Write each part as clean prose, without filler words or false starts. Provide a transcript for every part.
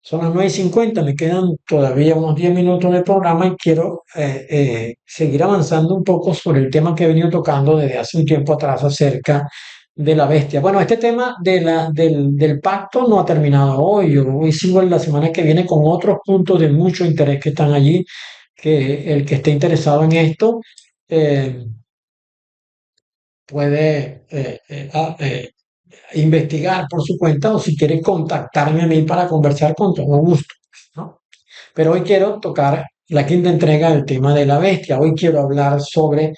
Son las 9:50, me quedan todavía unos 10 minutos de programa y quiero seguir avanzando un poco sobre el tema que he venido tocando desde hace un tiempo atrás acerca de la bestia. Bueno, este tema del pacto no ha terminado hoy. Hoy sigo en la semana que viene con otros puntos de mucho interés que están allí, que el que esté interesado en esto eh, puede investigar por su cuenta o si quiere contactarme a mí para conversar con todo gusto, ¿no? Pero hoy quiero tocar la quinta entrega del tema de la bestia. Hoy quiero hablar sobre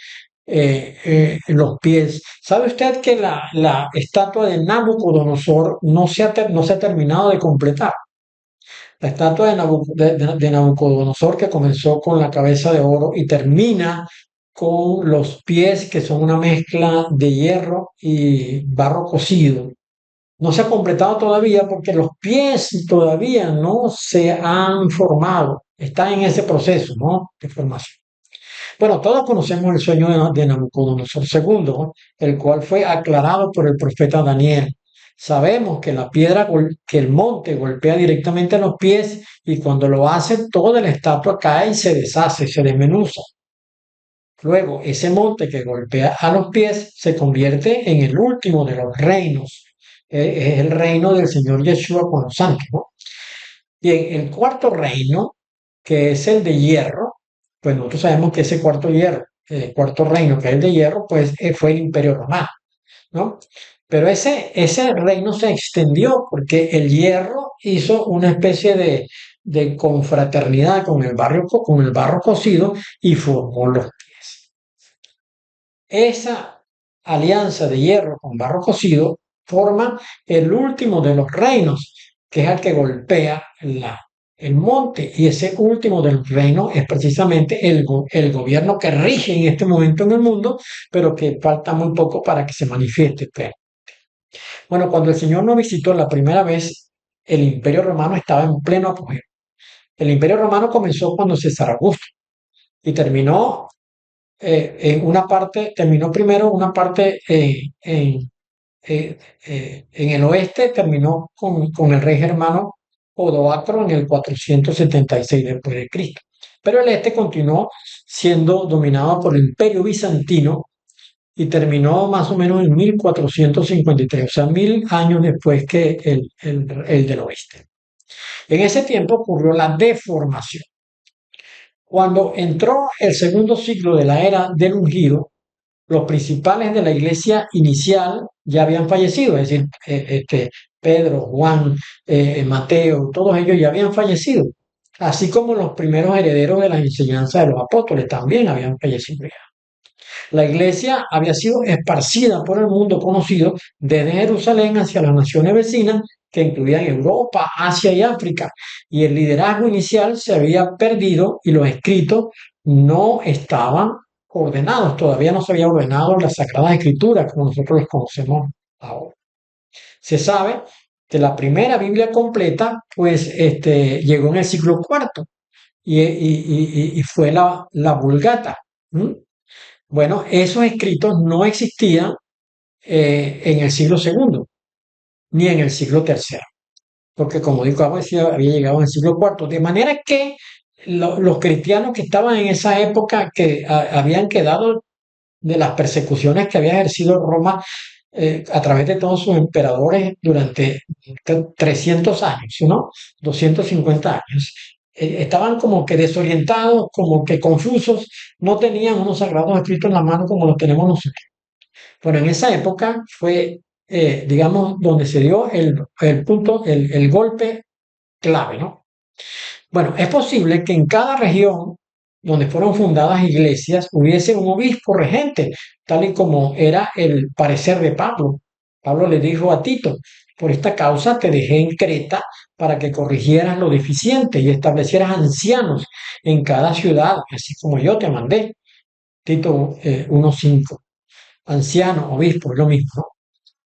los pies. ¿Sabe usted que la estatua de Nabucodonosor no se ha terminado de completar? La estatua de Nabucodonosor que comenzó con la cabeza de oro y termina con los pies que son una mezcla de hierro y barro cocido. No se ha completado todavía porque los pies todavía no se han formado. Están en ese proceso, ¿no? De formación. Bueno, todos conocemos el sueño de Nabucodonosor II, el cual fue aclarado por el profeta Daniel. Sabemos que que el monte golpea directamente a los pies y cuando lo hace, toda la estatua cae y se deshace, se desmenuza. Luego, ese monte que golpea a los pies se convierte en el último de los reinos. Es el reino del Señor Yeshua con los santos, ¿no? Y en el cuarto reino, que es el de hierro, pues nosotros sabemos que ese cuarto reino, que es el de hierro, pues fue el Imperio Romano, ¿no? Pero ese reino se extendió porque el hierro hizo una especie de confraternidad con el barro cocido y formó los pies. Esa alianza de hierro con barro cocido forma el último de los reinos, que es el que golpea el monte. Y ese último del reino es precisamente el gobierno que rige en este momento en el mundo, pero que falta muy poco para que se manifieste. Bueno, cuando el Señor nos visitó la primera vez, el Imperio Romano estaba en pleno apogeo. El Imperio Romano comenzó cuando César Augusto y terminó en una parte, terminó primero una parte en el oeste, terminó con el rey germano Odoacro en el 476 después de Cristo. Pero el este continuó siendo dominado por el Imperio Bizantino y terminó más o menos en 1453, o sea, 1000 años después que el del oeste. En ese tiempo ocurrió la deformación. Cuando entró el segundo siglo de la era del ungido, los principales de la iglesia inicial ya habían fallecido, es decir, Pedro, Juan, Mateo, todos ellos ya habían fallecido, así como los primeros herederos de la enseñanza de los apóstoles también habían fallecido ya. La iglesia había sido esparcida por el mundo conocido desde Jerusalén hacia las naciones vecinas que incluían Europa, Asia y África, y el liderazgo inicial se había perdido y los escritos no estaban ordenados, todavía no se había ordenado las Sagradas Escrituras como nosotros las conocemos ahora. Se sabe que la primera Biblia completa pues llegó en el siglo IV y fue la Vulgata. ¿Mm? Bueno, esos escritos no existían en el siglo segundo ni en el siglo tercero, porque como digo, había llegado en el siglo cuarto, de manera que los cristianos que estaban en esa época, que habían quedado de las persecuciones que había ejercido Roma a través de todos sus emperadores durante 300 años, ¿no? 250 años. Estaban como que desorientados, como que confusos, no tenían unos sagrados escritos en la mano como los tenemos nosotros. Bueno, en esa época fue, digamos, donde se dio el punto, el golpe clave, ¿no? Bueno, es posible que en cada región donde fueron fundadas iglesias hubiese un obispo regente, tal y como era el parecer de Pablo. Pablo le dijo a Tito, por esta causa te dejé en Creta para que corrigieras lo deficiente y establecieras ancianos en cada ciudad, así como yo te mandé. Tito 1:5. Anciano, obispo, es lo mismo, ¿no?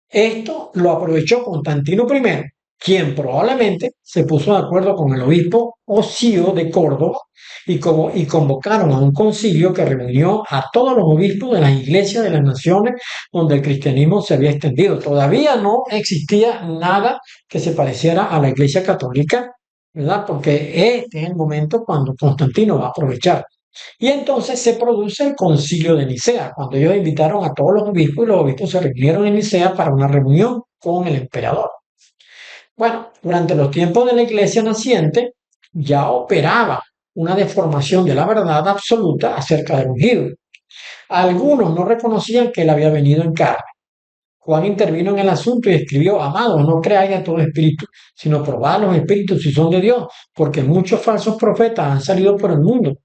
Esto lo aprovechó Constantino I, quien probablemente se puso de acuerdo con el obispo Osío de Córdoba y convocaron a un concilio que reunió a todos los obispos de las iglesias de las naciones donde el cristianismo se había extendido. Todavía no existía nada que se pareciera a la iglesia católica ¿verdad? Porque este es el momento cuando Constantino va a aprovechar. Y entonces se produce el concilio de Nicea, cuando ellos invitaron a todos los obispos y los obispos se reunieron en Nicea para una reunión con el emperador. Bueno, durante los tiempos de la iglesia naciente ya operaba una deformación de la verdad absoluta acerca del ungido. Algunos no reconocían que él había venido en carne. Juan intervino en el asunto y escribió: amados, no creáis a todo espíritu, sino probad los espíritus si son de Dios, porque muchos falsos profetas han salido por el mundo.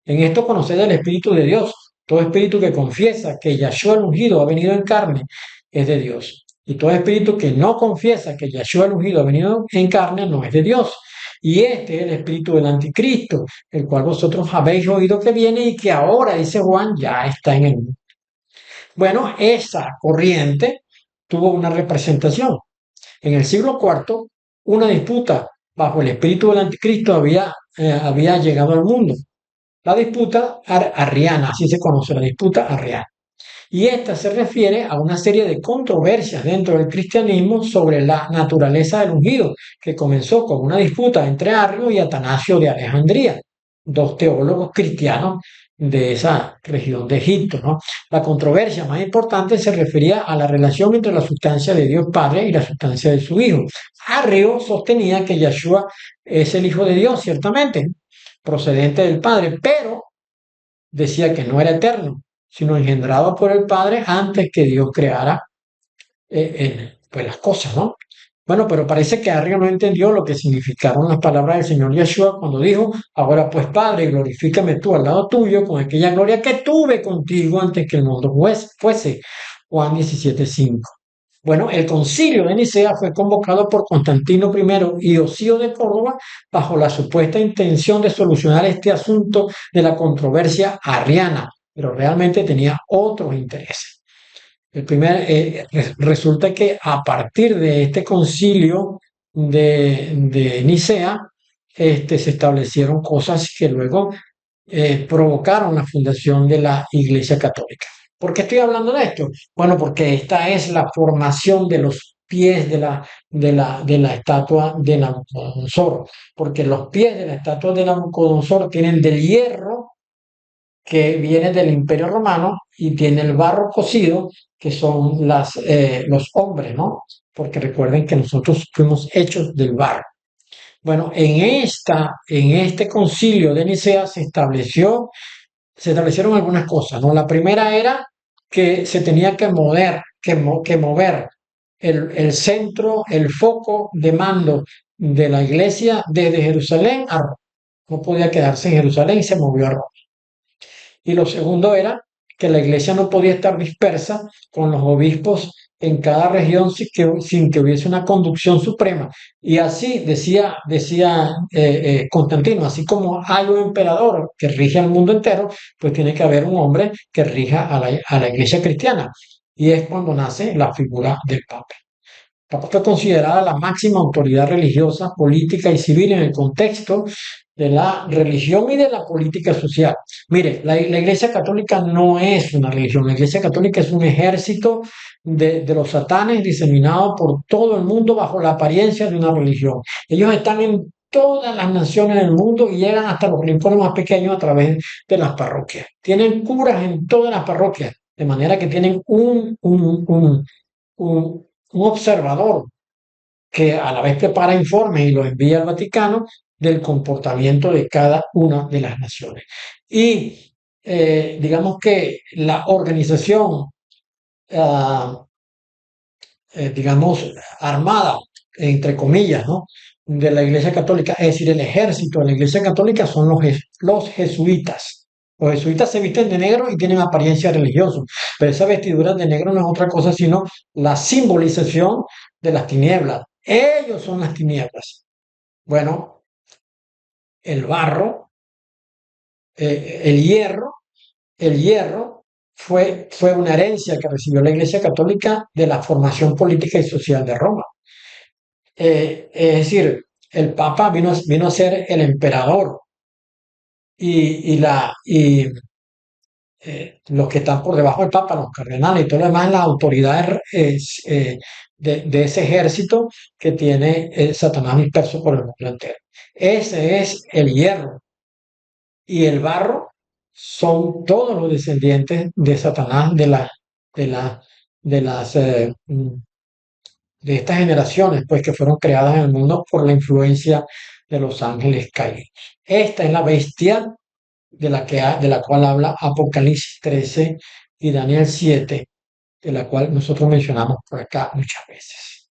En esto conoced el Espíritu de Dios. Todo espíritu que confiesa que Yahshua el ungido ha venido en carne es de Dios. Y todo espíritu que no confiesa que Yahshua el ungido ha venido en carne no es de Dios. Y este es el espíritu del anticristo, el cual vosotros habéis oído que viene y que ahora, dice Juan, ya está en el mundo. Bueno, esa corriente tuvo una representación. En el siglo IV, una disputa bajo el espíritu del anticristo había llegado al mundo. La disputa arriana, así se conoce, la disputa arriana. Y esta se refiere a una serie de controversias dentro del cristianismo sobre la naturaleza del ungido, que comenzó con una disputa entre Arrio y Atanasio de Alejandría, dos teólogos cristianos de esa región de Egipto, ¿no? La controversia más importante se refería a la relación entre la sustancia de Dios Padre y la sustancia de su Hijo. Arrio sostenía que Yeshua es el Hijo de Dios, ciertamente, procedente del Padre, pero decía que no era eterno, sino engendrado por el Padre antes que Dios creara pues las cosas, ¿no? Bueno, pero parece que Arrio no entendió lo que significaron las palabras del Señor Yeshua cuando dijo: ahora pues Padre, glorifícame tú al lado tuyo con aquella gloria que tuve contigo antes que el mundo fuese. Juan 17:5. Bueno, el concilio de Nicea fue convocado por Constantino I y Osío de Córdoba bajo la supuesta intención de solucionar este asunto de la controversia arriana, pero realmente tenía otros intereses. Resulta que a partir de este concilio de Nicea, se establecieron cosas que luego provocaron la fundación de la Iglesia Católica. ¿Por qué estoy hablando de esto? Bueno, porque esta es la formación de los pies de la estatua de Nabucodonosor, porque los pies de la estatua de Nabucodonosor tienen del hierro que viene del Imperio Romano y tiene el barro cocido, que son los hombres, ¿no? Porque recuerden que nosotros fuimos hechos del barro. Bueno, en este concilio de Nicea se establecieron algunas cosas, ¿no? La primera era que se tenía que mover el centro, el foco de mando de la iglesia desde Jerusalén a Roma. No podía quedarse en Jerusalén y se movió a Roma. Y lo segundo era que la iglesia no podía estar dispersa con los obispos en cada región sin que hubiese una conducción suprema. Y así decía Constantino, así como hay un emperador que rige al mundo entero, pues tiene que haber un hombre que rija a la iglesia cristiana. Y es cuando nace la figura del Papa. Papa fue considerada la máxima autoridad religiosa, política y civil en el contexto de la religión y de la política social. Mire, la Iglesia Católica no es una religión, la Iglesia Católica es un ejército de los satanes diseminado por todo el mundo bajo la apariencia de una religión. Ellos están en todas las naciones del mundo y llegan hasta los rincones más pequeños a través de las parroquias. Tienen curas en todas las parroquias, de manera que tienen un observador que a la vez prepara informes y los envía al Vaticano del comportamiento de cada una de las naciones. Y digamos que la organización, uh, digamos, armada, entre comillas, ¿no? De la Iglesia Católica, es decir, el ejército de la Iglesia Católica son los jesuitas. Los jesuitas se visten de negro y tienen apariencia religiosa, pero esa vestidura de negro no es otra cosa sino la simbolización de las tinieblas. Ellos son las tinieblas. Bueno, el barro, el hierro, fue una herencia que recibió la Iglesia Católica de la formación política y social de Roma. Es decir, el Papa vino a ser el emperador y los que están por debajo del Papa, los cardenales y todo lo demás, las autoridades de ese ejército que tiene Satanás disperso por el mundo entero. Ese es el hierro. Y el barro son todos los descendientes de Satanás, de la, de las, de estas generaciones, pues que fueron creadas en el mundo por la influencia de los ángeles caídos. Esta es la bestia de la cual habla Apocalipsis 13 y Daniel 7, de la cual nosotros mencionamos por acá muchas veces.